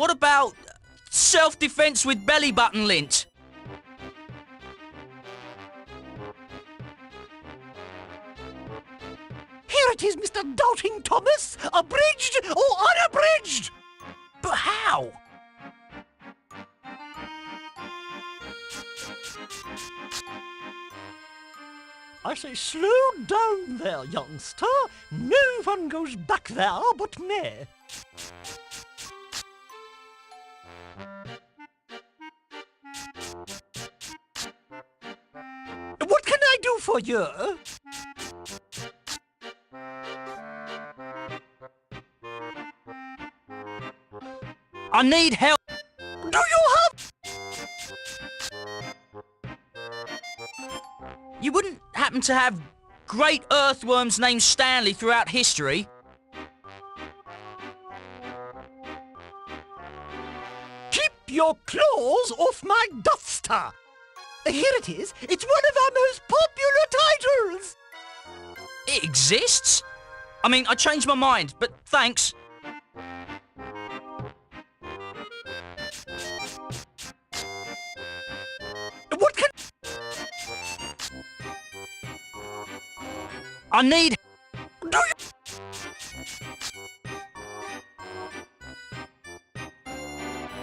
What about self-defense with belly button lint? Here it is, Mr. Doubting Thomas! Abridged or unabridged! But how? I say, slow down there, youngster. No one goes back there but me. What can I do for you? I need help. Do you have... You wouldn't happen to have great earthworms named Stanley throughout history? Keep your claws off my duster! Here it is. It's one of our most popular titles! It exists? I mean, I changed my mind, but thanks. What can... I need... Do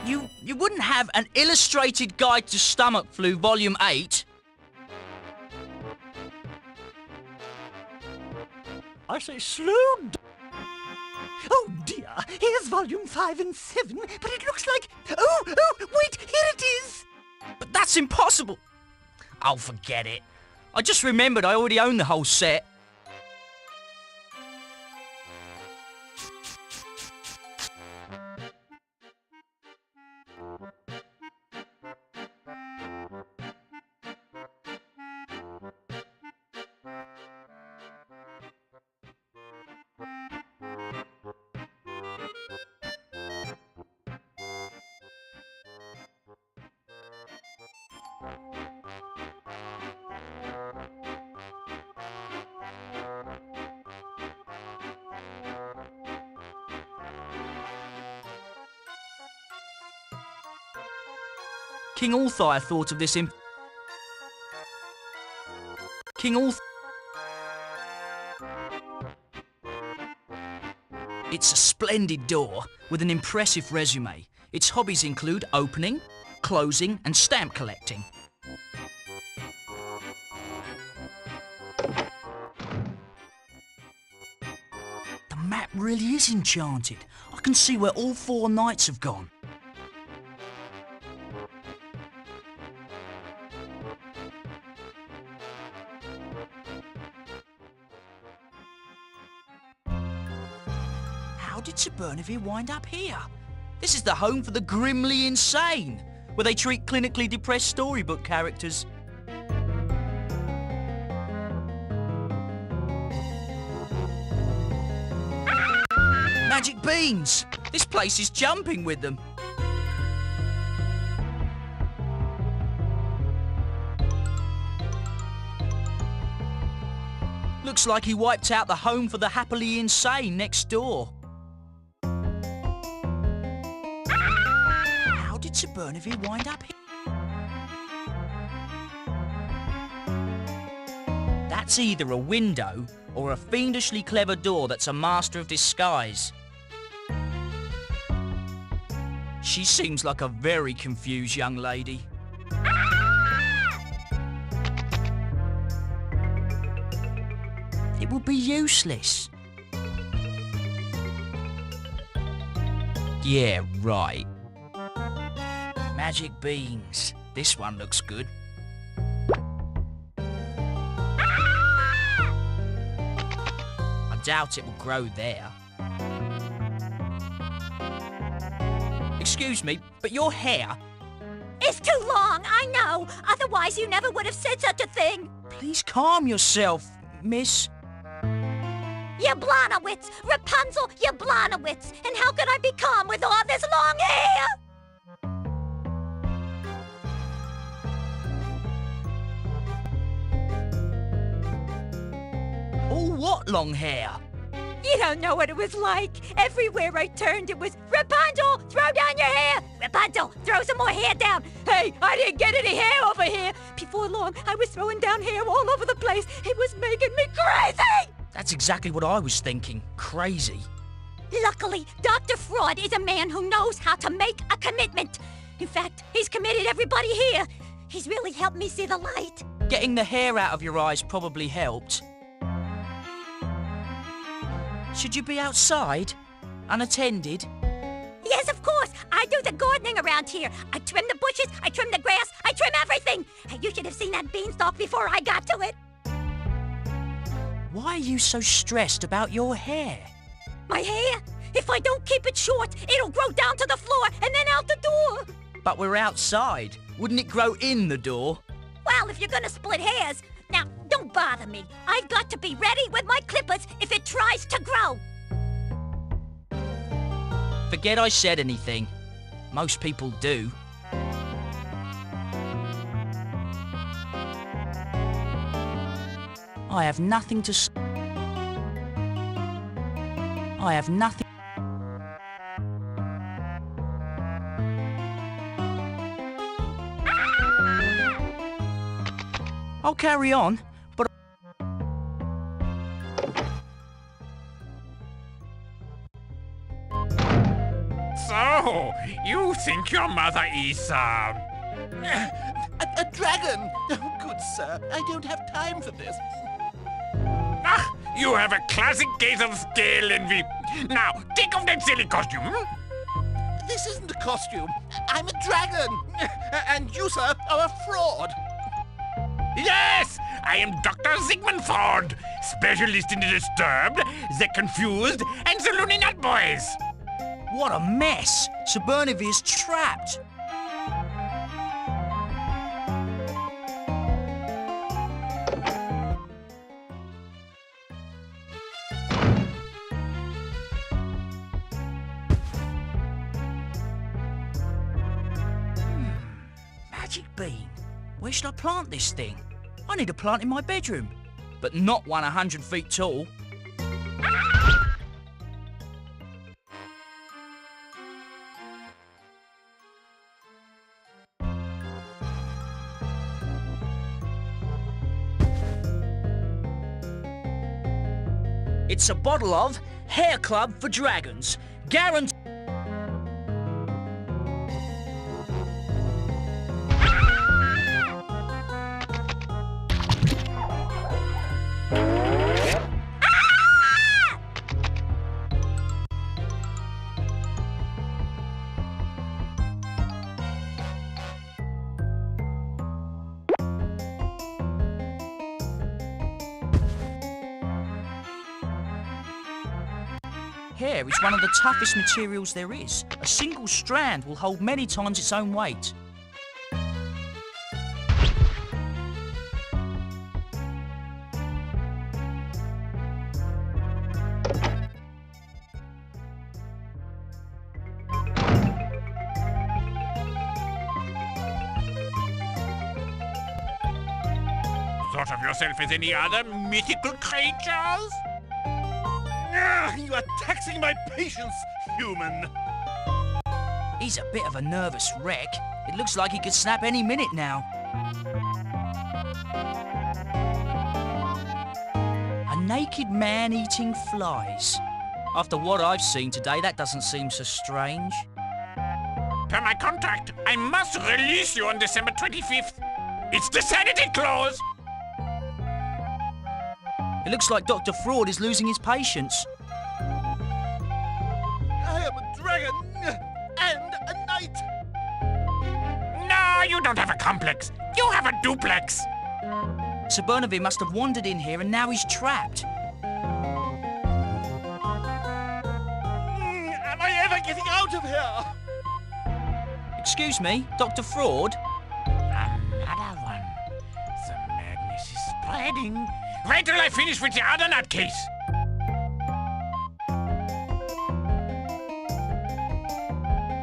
you... You wouldn't have an illustrated guide to stomach flu, volume 8? I say slow down. Oh dear, here's volume 5 and 7, but it looks like... Oh, wait, here it is! But that's impossible. Oh, forget it. I just remembered I already own the whole set. King Althire thought of this in... King Althire... It's a splendid door with an impressive resume. Its hobbies include opening, closing and stamp collecting. The map really is enchanted. I can see where all 4 knights have gone. How did Sir Bernavir wind up here? This is the home for the grimly insane, where they treat clinically depressed storybook characters. Magic beans! This place is jumping with them. Looks like he wiped out the home for the happily insane next door. How did Sir Bernavir wind up here? That's either a window or a fiendishly clever door that's a master of disguise. She seems like a very confused young lady. It would be useless. Yeah, right. Magic beans. This one looks good. I doubt it will grow there. Excuse me, but your hair... It's too long, I know. Otherwise you never would have said such a thing. Please calm yourself, miss. You Blonowitz! Rapunzel, you Blonowitz! And how could I be calm with all this long hair? All what long hair? You don't know what it was like. Everywhere I turned, it was, Rapunzel, throw down your hair. Rapunzel, throw some more hair down. Hey, I didn't get any hair over here. Before long, I was throwing down hair all over the place. It was making me crazy. That's exactly what I was thinking. Crazy. Luckily, Dr. Fraud is a man who knows how to make a commitment. In fact, he's committed everybody here. He's really helped me see the light. Getting the hair out of your eyes probably helped. Should you be outside? Unattended? Yes, of course. I do the gardening around here. I trim the bushes, I trim the grass, I trim everything. Hey, you should have seen that beanstalk before I got to it. Why are you so stressed about your hair? My hair? If I don't keep it short, it'll grow down to the floor and then out the door. But we're outside. Wouldn't it grow in the door? Well, if you're gonna split hairs, now, don't bother me. I've got to be ready with my clippers if it tries to grow. Forget I said anything. Most people do. I have nothing to say. I have nothing. I'll carry on, but... So, you think your mother is, A dragon! Oh, good sir, I don't have time for this. Ah, you have a classic case of scale envy. Now, take off that silly costume. This isn't a costume. I'm a dragon. And you, sir, are a fraud. Yes, I am Dr. Sigmund Freud, specialist in the disturbed, the confused, and the loony nut boys. What a mess! Sir Bernavire's trapped. Magic bean. Where should I plant this thing? I need a plant in my bedroom, but not one 100 feet tall. It's a bottle of Hair Club for Dragons. Guaranteed. Hair is one of the toughest materials there is. A single strand will hold many times its own weight. Thought of yourself as any other mythical creatures? You are taxing my patience, human. He's a bit of a nervous wreck. It looks like he could snap any minute now. A naked man eating flies. After what I've seen today, that doesn't seem so strange. Per my contract, I must release you on December 25th. It's the sanity clause. It looks like Dr. Fraud is losing his patience. I am a dragon and a knight. No, you don't have a complex. You have a duplex. Sir Bernavire must have wandered in here and now he's trapped. Am I ever getting out of here? Excuse me, Dr. Fraud? Another one. The madness is spreading. Wait till I finish with the other nutcase.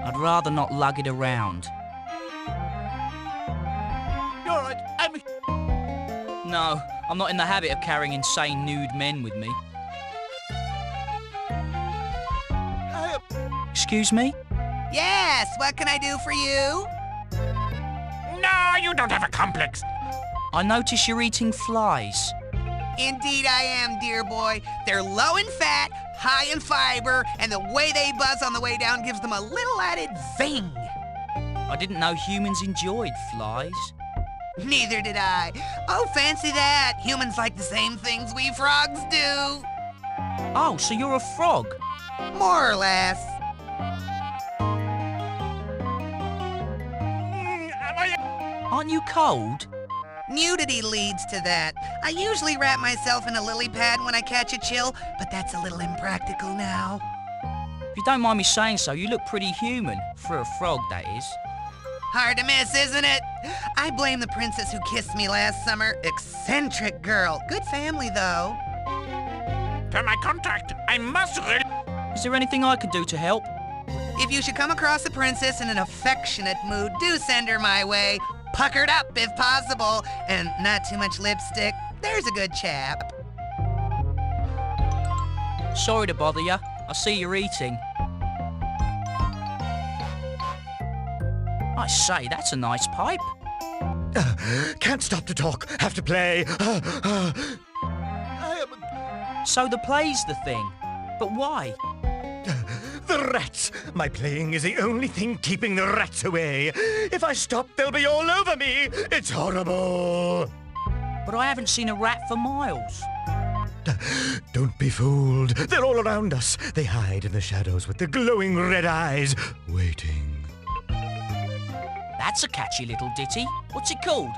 I'd rather not lug it around. You're right, No, I'm not in the habit of carrying insane nude men with me. Excuse me? Yes, what can I do for you? No, you don't have a complex. I notice you're eating flies. Indeed I am, dear boy. They're low in fat, high in fiber, and the way they buzz on the way down gives them a little added zing. I didn't know humans enjoyed flies. Neither did I. Oh, fancy that. Humans like the same things we frogs do. Oh, so you're a frog? More or less. Aren't you cold? Nudity leads to that. I usually wrap myself in a lily pad when I catch a chill, but that's a little impractical now. If you don't mind me saying so, you look pretty human. For a frog, that is. Hard to miss, isn't it? I blame the princess who kissed me last summer. Eccentric girl. Good family, though. Per my contract, I must Is there anything I can do to help? If you should come across a princess in an affectionate mood, do send her my way. Puckered up, if possible, and not too much lipstick. There's a good chap. Sorry to bother you. I see you're eating. I say, that's a nice pipe. Can't stop to talk. Have to play. So the play's the thing. But why? The rats! My playing is the only thing keeping the rats away. If I stop, they'll be all over me. It's horrible. But I haven't seen a rat for miles. Don't be fooled. They're all around us. They hide in the shadows with the glowing red eyes, waiting. That's a catchy little ditty. What's it called?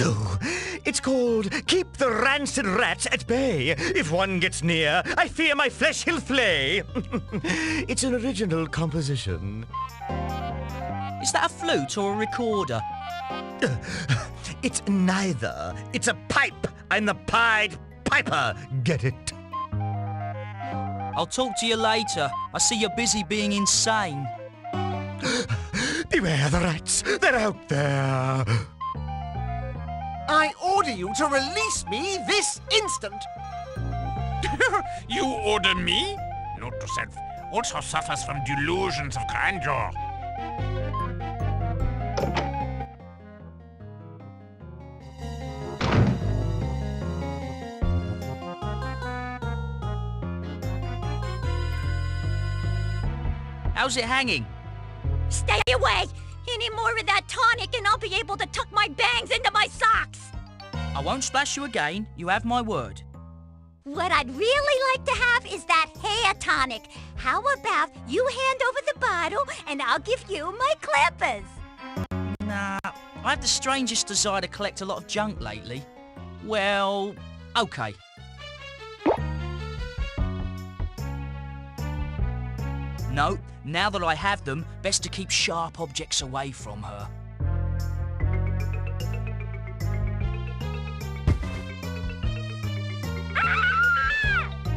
Oh, it's called Keep the Rancid Rats at Bay. If one gets near, I fear my flesh he'll flay. It's an original composition. Is that a flute or a recorder? It's neither. It's a pipe. I'm the Pied Piper. Get it? I'll talk to you later. I see you're busy being insane. Beware the rats. They're out there. I order you to release me this instant! You order me? Note to self, also suffers from delusions of grandeur. How's it hanging? Stay away! Any more of that tonic and I'll be able to tuck my bangs into my socks! I won't splash you again. You have my word. What I'd really like to have is that hair tonic. How about you hand over the bottle and I'll give you my clippers? Nah, I have the strangest desire to collect a lot of junk lately. Well, okay. No, now that I have them, best to keep sharp objects away from her.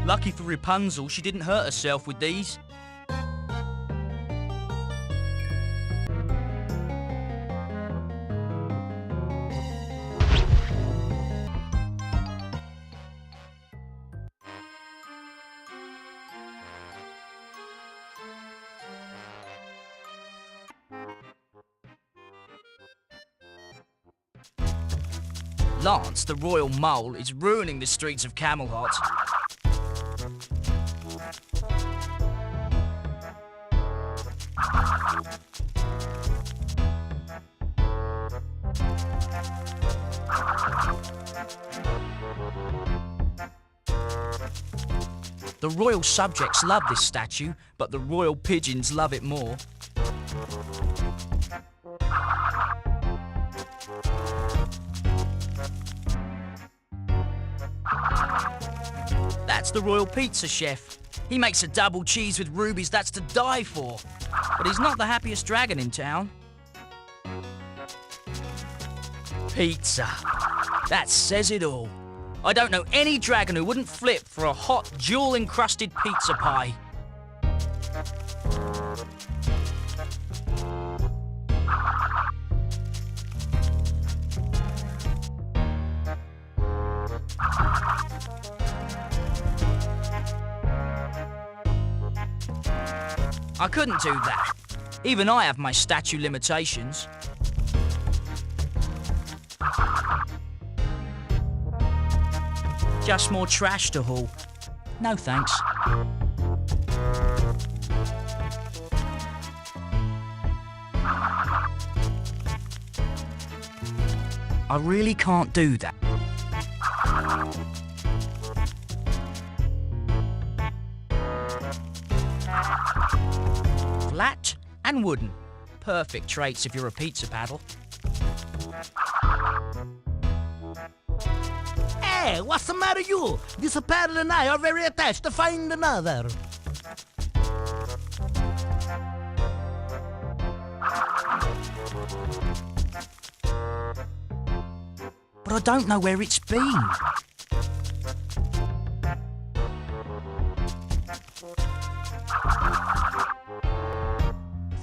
Lucky for Rapunzel, she didn't hurt herself with these. Lance, the royal mole, is ruining the streets of Camelot. The royal subjects love this statue, but the royal pigeons love it more. That's the royal pizza chef. He makes a double cheese with rubies that's to die for. But he's not the happiest dragon in town. Pizza. That says it all. I don't know any dragon who wouldn't flip for a hot, jewel-encrusted pizza pie. I couldn't do that. Even I have my statute limitations. Just more trash to haul. No thanks. I really can't do that. Flat and wooden. Perfect traits if you're a pizza paddle. Hey, what's the matter you? This paddle and I are very attached to find another. But I don't know where it's been.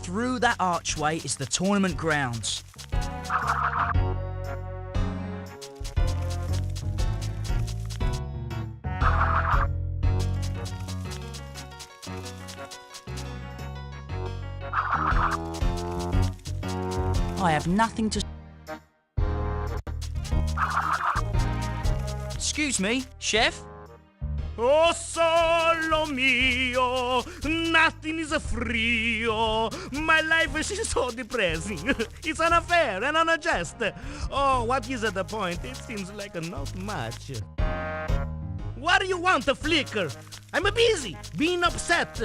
Through that archway is the tournament grounds. I have nothing to... Excuse me, chef? Oh, solo mio, nothing is frio. My life is so depressing. It's unfair and unjust. Oh, what is the point? It seems like not much. What do you want, Flicker? I'm busy, being upset.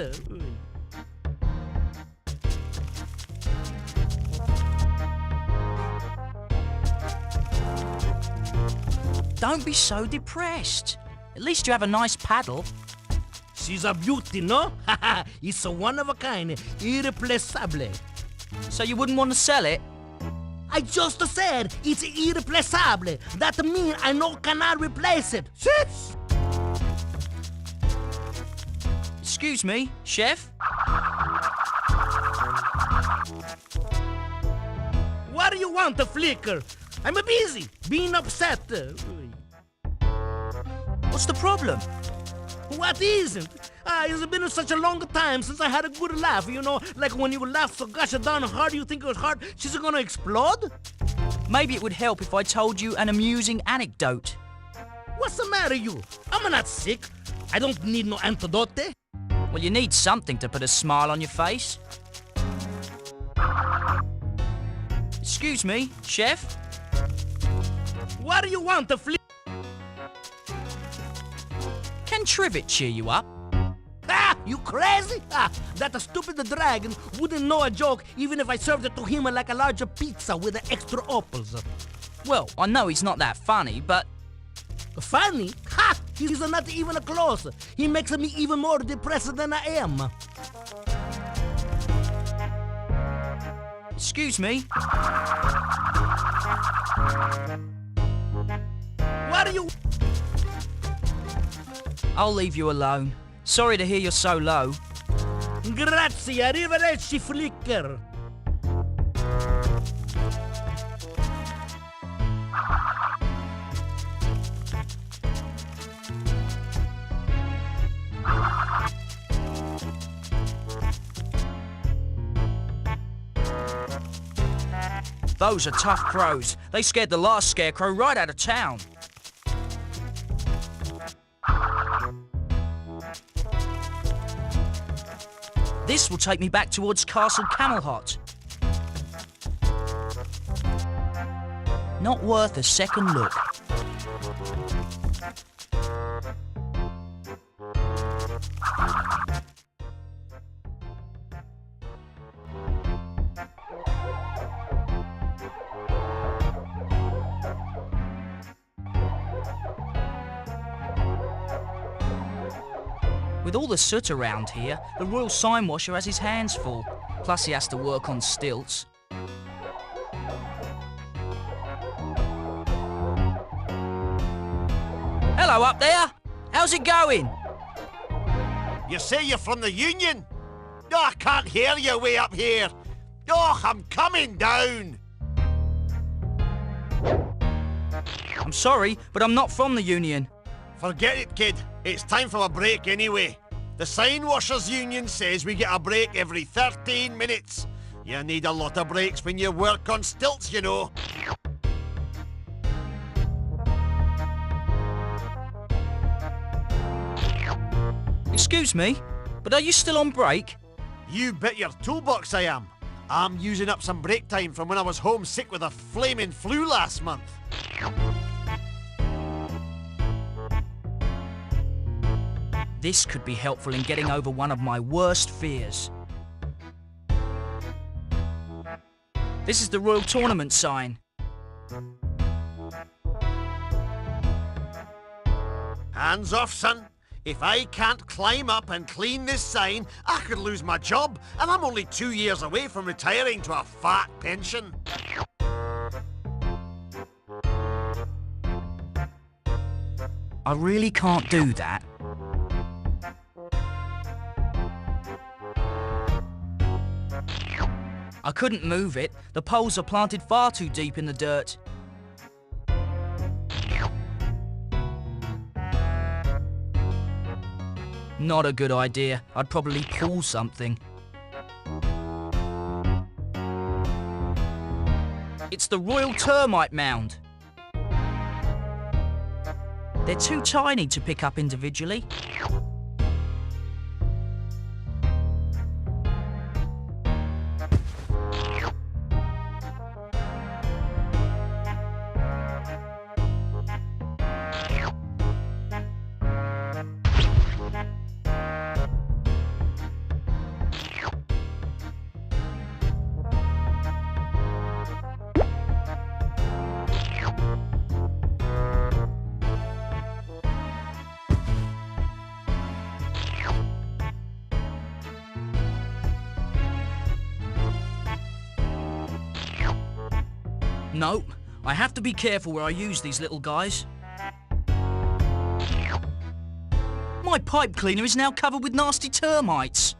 Don't be so depressed. At least you have a nice paddle. She's a beauty, no? It's a one of a kind, irreplaceable. So you wouldn't want to sell it? I just said it's irreplaceable. That means I no cannot replace it. Shit! Excuse me, chef? What do you want, Flicker? I'm busy, being upset. What's the problem? What isn't? It's been such a long time since I had a good laugh, you know? Like when you laugh so gosh darn hard you think your heart she's gonna explode? Maybe it would help if I told you an amusing anecdote. What's the matter, you? I'm not sick. I don't need no antidote. Well, you need something to put a smile on your face. Excuse me, chef? What do you want, Flicker? Can Trivet cheer you up? Ah, you crazy? That stupid dragon wouldn't know a joke even if I served it to him like a larger pizza with the extra opals. Well, I know he's not that funny, but... Funny? Ha! He's not even close. He makes me even more depressed than I am. Excuse me? What are you... I'll leave you alone. Sorry to hear you're so low. Grazie, arrivederci, Flicker. Those are tough crows. They scared the last scarecrow right out of town. This will take me back towards Castle Camelhot. Not worth a second look. With all the soot around here, the Royal Sign Washer has his hands full. Plus he has to work on stilts. Hello up there! How's it going? You say you're from the Union? No, I can't hear you way up here. Oh, I'm coming down. I'm sorry, but I'm not from the Union. Forget it, kid. It's time for a break anyway. The Sign Washers Union says we get a break every 13 minutes. You need a lot of breaks when you work on stilts, you know. Excuse me, but are you still on break? You bet your toolbox I am. I'm using up some break time from when I was homesick with a flaming flu last month. This could be helpful in getting over one of my worst fears. This is the Royal Tournament sign. Hands off, son. If I can't climb up and clean this sign, I could lose my job, and I'm only 2 years away from retiring to a fat pension. I really can't do that. I couldn't move it. The poles are planted far too deep in the dirt. Not a good idea. I'd probably pull something. It's the Royal Termite Mound. They're too tiny to pick up individually. No, I have to be careful where I use these little guys. My pipe cleaner is now covered with nasty termites.